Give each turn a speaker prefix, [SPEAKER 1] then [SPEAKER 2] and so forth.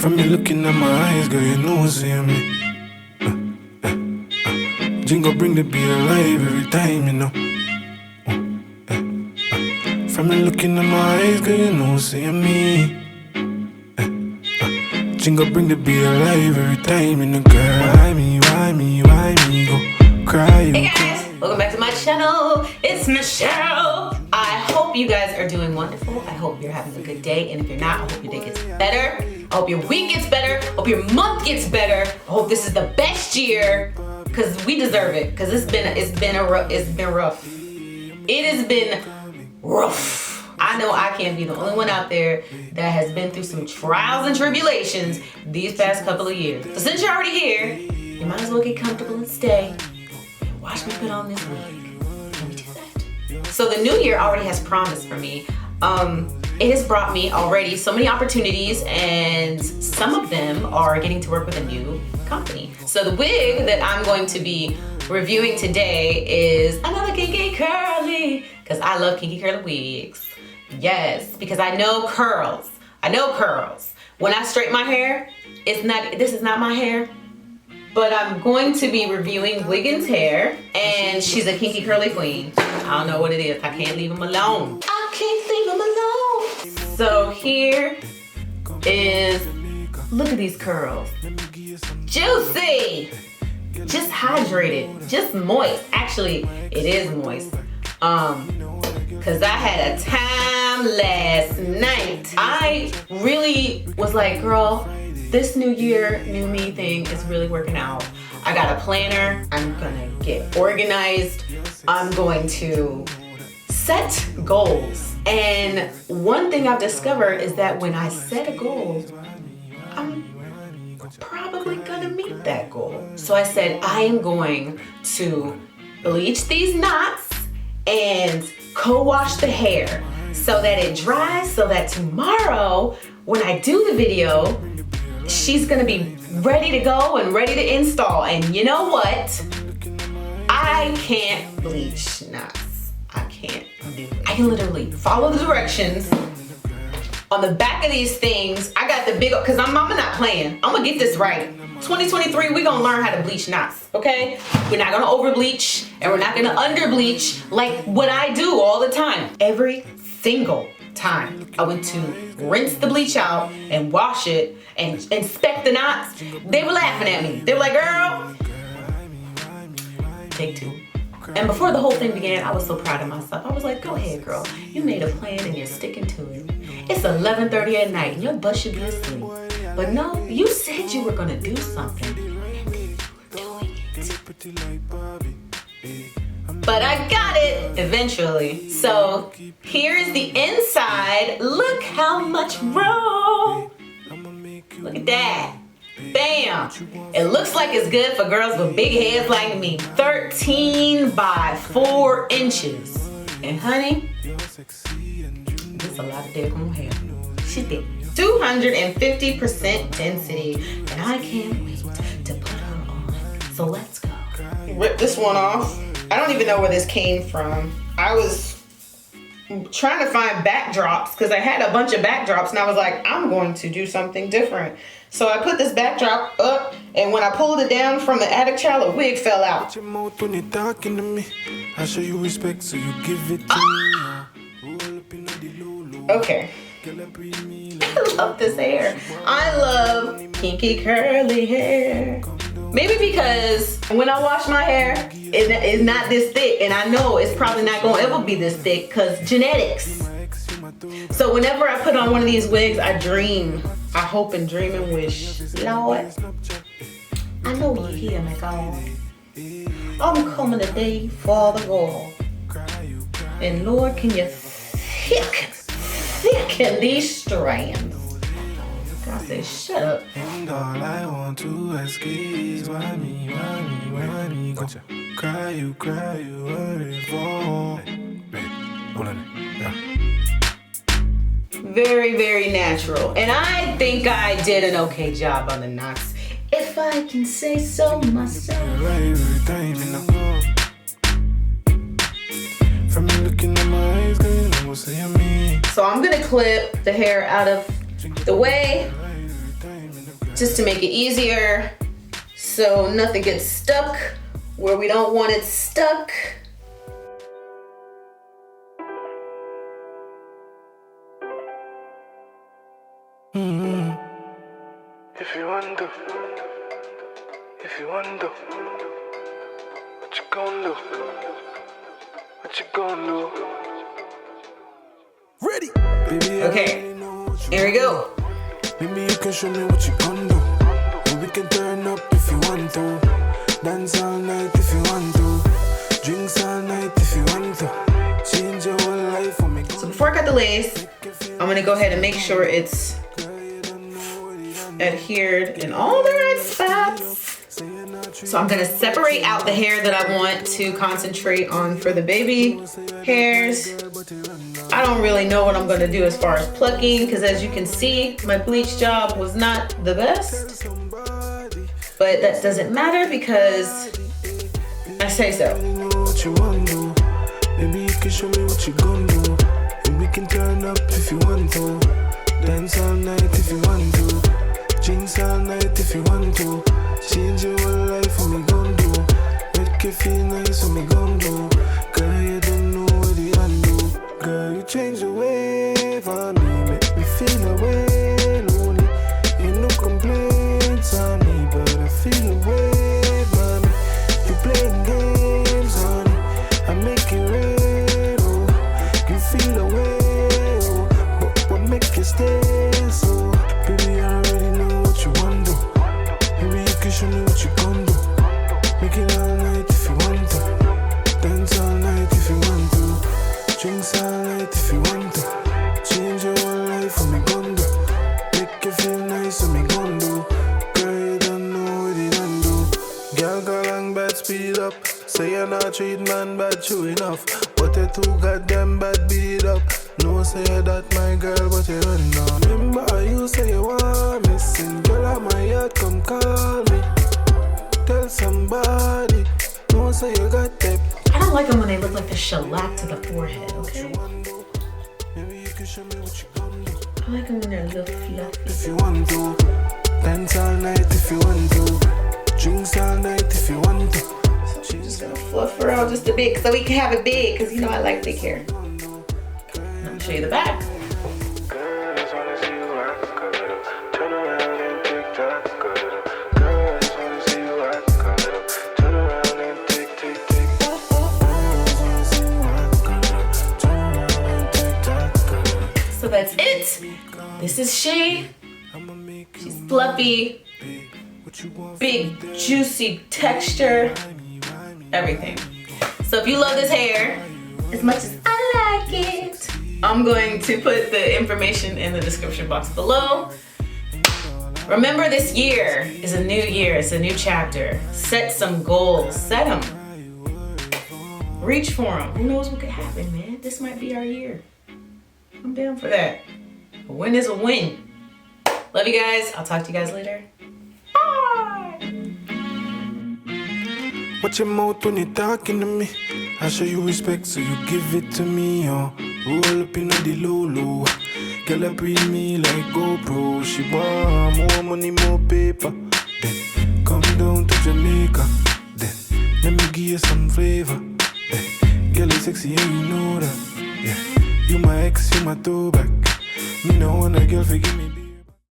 [SPEAKER 1] From you looking at my eyes, girl, you know what's in me. Jingle bring the beat alive every time, you know. From you looking at my eyes, girl, you know what's in me. Jingle bring the beat alive every time, you know, girl. Why me, go cry, you.
[SPEAKER 2] Hey guys, welcome back to my channel. It's Michelle. I hope you guys are doing wonderful. I hope you're having a good day, and if you're not, I hope your day gets better. I hope your week gets better. I hope your month gets better. I hope this is the best year, cause we deserve it. Cause it's been rough. It has been rough. I know I can't be the only one out there that has been through some trials and tribulations these past couple of years. So since you're already here, you might as well get comfortable and stay. Watch me put on this wig. Can we do that? So the new year already has promised for me. It has brought me already so many opportunities, and some of them are getting to work with a new company. So the wig that I'm going to be reviewing today is another kinky curly, because I love kinky curly wigs. Yes, because I know curls. When I straighten my hair, this is not my hair. But I'm going to be reviewing Wiggins' hair, and she's a kinky curly queen. I don't know what it is. I can't leave him alone. I can't leave him alone. So here is, look at these curls. Juicy. Just hydrated, just moist. Actually, it is moist. Cause I had a time last night. I really was like, girl, this new year, new me thing is really working out. I got a planner. I'm gonna get organized. I'm going to set goals. And one thing I've discovered is that when I set a goal, I'm probably gonna meet that goal. So I said, I am going to bleach these knots and co-wash the hair so that it dries, so that tomorrow when I do the video, she's gonna be ready to go and ready to install. And you know what? I can't bleach knots. I can't do it. I can literally follow the directions. On the back of these things, I got the big, cause I'm not playing. I'm gonna get this right. 2023, we're gonna learn how to bleach knots, okay? We're not gonna over bleach, and we're not gonna under bleach like what I do all the time. Every single time I went to rinse the bleach out and wash it and inspect the knots, they were laughing at me. They were like, girl, take two. And before the whole thing began, I was so proud of myself. I was like, go ahead, girl. You made a plan and you're sticking to it. It's 11:30 at night and your butt should be asleep. But no, you said you were gonna do something, and then you were doing it. But I got it eventually. So here's the inside. Look how much room. Look at that. Bam! It looks like it's good for girls with big heads like me. 13 by 4 inches. And honey, that's a lot of daggone hair. She's thick. 250% density. And I can't wait to put her on. So let's go. Rip this one off. I don't even know where this came from. I was trying to find backdrops because I had a bunch of backdrops and I was like, I'm going to do something different. So I put this backdrop up, and when I pulled it down from the attic trailer, a wig fell out. Okay. I love this hair. I love kinky curly hair. Maybe because when I wash my hair, it's not this thick, and I know it's probably not gonna ever be this thick because genetics. So whenever I put on one of these wigs, I dream. I hope and dream and wish, Lord, I know you're here, my God. I'm coming today for the Lord. And Lord, can you thicken these strands? God said, shut up.
[SPEAKER 1] And all I want to ask is why me, gotcha. Cry you, worry for.
[SPEAKER 2] Very, very natural. And I think I did an okay job on the knots, if I can say so myself. So I'm gonna clip the hair out of the way. just to make it easier so nothing gets stuck where we don't want it stuck.
[SPEAKER 1] If you want to, what you gonna do? What you gonna do? Ready? Baby,
[SPEAKER 2] Okay, here we go.
[SPEAKER 1] Maybe you can show me what you gonna do. Maybe we can turn up if you want to. Dance all night if you want to. Drinks all night if you want to. Change your whole life for me.
[SPEAKER 2] So before I cut the lace, I'm gonna go ahead and make sure it's adhered in all the right spots. So I'm gonna separate out the hair that I want to concentrate on for the baby hairs. I don't really know what I'm gonna do as far as plucking, because as you can see, my bleach job was not the best. But that doesn't matter because I say so.
[SPEAKER 1] Maybe you can show me what you gonna do. And we can turn up if you want to. Dance all night if you want to. Drinks all night if you want to. Change your whole life for me gon' do. Make you feel nice for me gon' do. Girl, you don't know what you undo. Girl, you change the way for me. Make me feel away lonely. Ain't no complaints on me, but I feel away, mommy. You playing games on me. I make it red, oh. You feel away, oh. But what make you stay so? Baby, I already know what you want to do. Maybe you can show me what you gon' do. Make it all night if you want to. Dance all night if you want to. Drinks all night if you want to. Change your whole life for me gon' do. Make you feel nice for me gon' do. Girl, you don't know what you done do. Girl, go long bad, speed up. Say you're not treat man bad, true enough. But you too goddamn bad, beat up. No say that my girl, but you run down. Remember you say you want me. Sing girl on my yard, come call me. Tell somebody. No say you got that.
[SPEAKER 2] I don't like them when they look like the shellac to the forehead, okay?
[SPEAKER 1] Maybe you can show me what you gonna do.
[SPEAKER 2] I like them when they're a little fluffy.
[SPEAKER 1] If you want to. Dance all night if you want to. Drinks all night if you want to.
[SPEAKER 2] I'm just gonna fluff her out just a bit so we can have it big, because you know I like big hair. Let me show you the back. So that's it. This is she. She's fluffy, big juicy texture, everything. So if you love this hair as much as I like it, I'm going to put the information in the description box below. Remember, this year is a new year, it's a new chapter. Set some goals, set them. Reach for them. Who knows what could happen, man? This might be our year. I'm down for that. A win is a win. Love you guys. I'll talk to you guys later. Bye.
[SPEAKER 1] Watch your mouth when you're talking to me. I show you respect, so you give it to me, oh. Roll up in the low. Girl, I breathe me like GoPro. She want more money, more paper. Then come down to Jamaica. Then let me give you some flavor. Then girl, you sexy and you know that. Yeah, you my ex, you my throwback. Me no want a girl, forgive me.